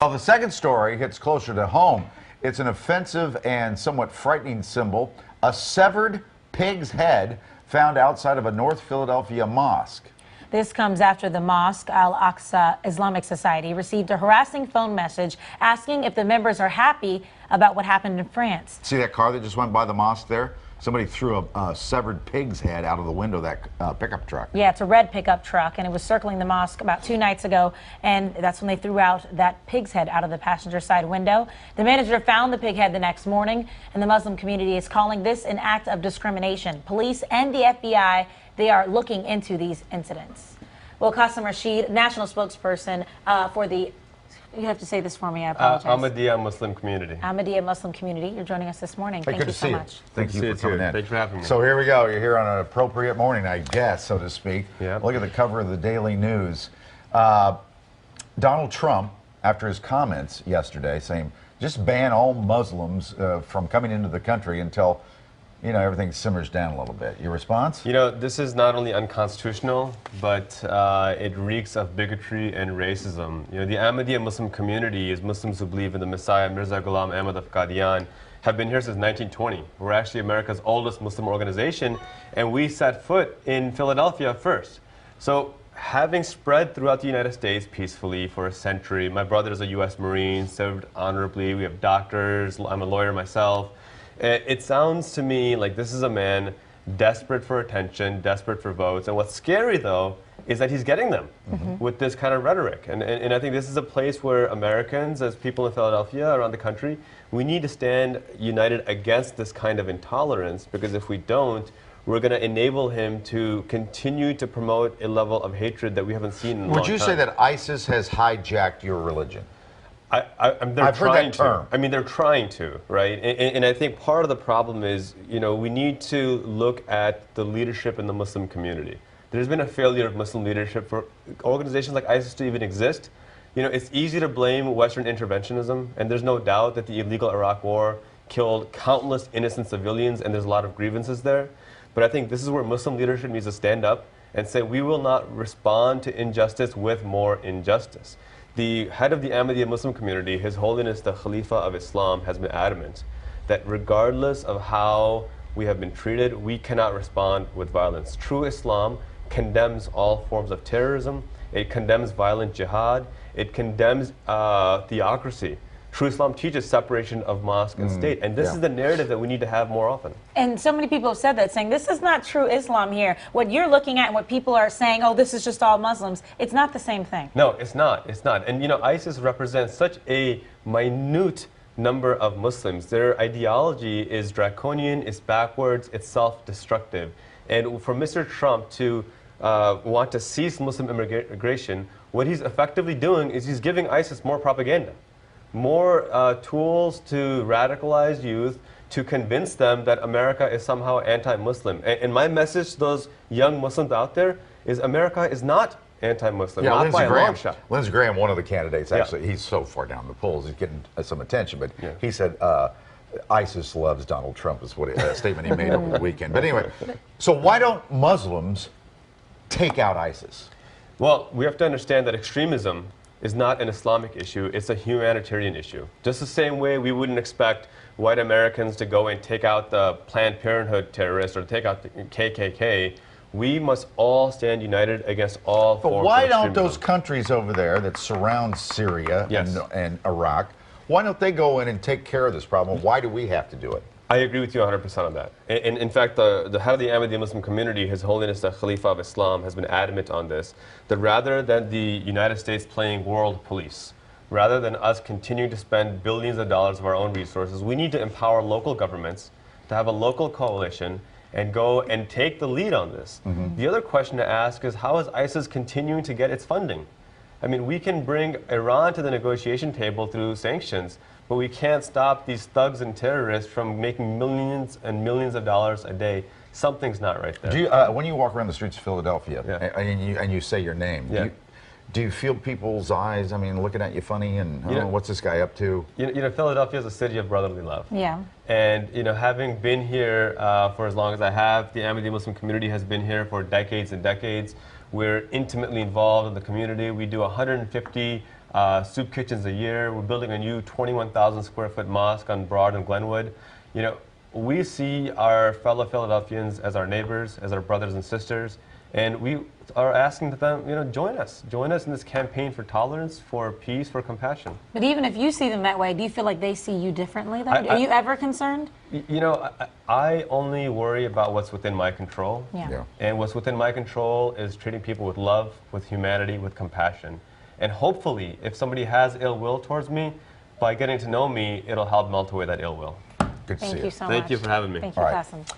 Well, the second story hits closer to home. It's an offensive and somewhat frightening symbol, a severed pig's head found outside of a North Philadelphia mosque. This comes after the mosque, Al-Aqsa Islamic Society, received a harassing phone message asking if the members are happy about what happened in France. See that car that just went by the mosque there? Somebody threw a severed pig's head out of the window of that pickup truck. Yeah, it's a red pickup truck, and it was circling the mosque about 2 nights ago, and that's when they threw out that pig's head out of the passenger side window. The manager found the pig head the next morning, and the Muslim community is calling this an act of discrimination. Police and the FBI, they are looking into these incidents. Well, Qasim Rashid, national spokesperson for the, you have to say this for me, I apologize. Ahmadiyya Muslim Community. Ahmadiyya Muslim Community. You're joining us this morning. Hey, Thank you so much. Thank you for coming in. Thanks for having me. So here we go. You're here on an appropriate morning, I guess, so to speak. Yeah. Look at the cover of the Daily News. Donald Trump, after his comments yesterday, saying just ban all Muslims from coming into the country until, you know, everything simmers down a little bit. Your response? You know, this is not only unconstitutional, but it reeks of bigotry and racism. You know, the Ahmadiyya Muslim community is Muslims who believe in the Messiah, Mirza Ghulam Ahmad of Qadian, have been here since 1920. We're actually America's oldest Muslim organization, and we set foot in Philadelphia first. So, having spread throughout the United States peacefully for a century, my brother is a U.S. Marine, served honorably, we have doctors, I'm a lawyer myself. It sounds to me like this is a man desperate for attention, desperate for votes. And what's scary, though, is that he's getting them with this kind of rhetoric. And I think this is a place where Americans, as people in Philadelphia, around the country, we need to stand united against this kind of intolerance, because if we don't, we're going to enable him to continue to promote a level of hatred that we haven't seen in a long time. Would you say that ISIS has hijacked your religion? I've heard that term. I mean, they're trying to, right? And I think part of the problem is, you know, we need to look at the leadership in the Muslim community. There's been a failure of Muslim leadership for organizations like ISIS to even exist. You know, it's easy to blame Western interventionism, and there's no doubt that the illegal Iraq War killed countless innocent civilians, and there's a lot of grievances there. But I think this is where Muslim leadership needs to stand up and say, we will not respond to injustice with more injustice. The head of the Ahmadiyya Muslim community, His Holiness the Khalifa of Islam, has been adamant that regardless of how we have been treated, we cannot respond with violence. True Islam condemns all forms of terrorism. It condemns violent jihad. It condemns theocracy. True Islam teaches separation of mosque and state, and this is the narrative that we need to have more often. And so many people have said that, saying this is not true Islam here. What you're looking at and what people are saying, oh, this is just all Muslims, it's not the same thing. No, it's not. It's not. And you know, ISIS represents such a minute number of Muslims. Their ideology is draconian, it's backwards, it's self-destructive. And for Mr. Trump to want to cease Muslim immigration, what he's effectively doing is he's giving ISIS more propaganda. More tools to radicalize youth, to convince them that America is somehow anti-Muslim. And my message to those young Muslims out there is America is not anti-Muslim, not by a long shot. Lindsey Graham, one of the candidates, actually, he's so far down the polls, he's getting some attention, but he said ISIS loves Donald Trump is what a statement he made over the weekend. But anyway, so why don't Muslims take out ISIS? Well, we have to understand that extremism is not an Islamic issue, it's a humanitarian issue. Just the same way we wouldn't expect white Americans to go and take out the Planned Parenthood terrorists or take out the KKK, we must all stand united against all forms of extremism. But why don't those countries over there that surround Syria and Iraq, why don't they go in and take care of this problem? Why do we have to do it? I agree with you 100% on that. And in fact, the head of the Ahmadiyya Muslim community, His Holiness the Khalifa of Islam, has been adamant on this, that rather than the United States playing world police, rather than us continuing to spend billions of dollars of our own resources, we need to empower local governments to have a local coalition and go and take the lead on this. The other question to ask is, how is ISIS continuing to get its funding? I mean, we can bring Iran to the negotiation table through sanctions, but we can't stop these thugs and terrorists from making millions and millions of dollars a day. Something's not right there. Do you, when you walk around the streets of Philadelphia and you say your name, do you feel people's eyes, I mean, looking at you funny and, oh, what's this guy up to? You know, Philadelphia is a city of brotherly love. Yeah. And, you know, having been here for as long as I have, the Ahmadiyya Muslim community has been here for decades and decades. We're intimately involved in the community. We do 150 soup kitchens a year. We're building a new 21,000 square foot mosque on Broad and Glenwood. You know, we see our fellow Philadelphians as our neighbors, as our brothers and sisters, and we are asking them, you know, join us in this campaign for tolerance, for peace, for compassion. But even if you see them that way, do you feel like they see you differently, though? Are you ever concerned? You know, I only worry about what's within my control. Yeah. And what's within my control is treating people with love, with humanity, with compassion. And hopefully, if somebody has ill will towards me, by getting to know me, it'll help melt away that ill will. Good to see you. Thank you so much. Thank you for having me. Thank you, Qasim.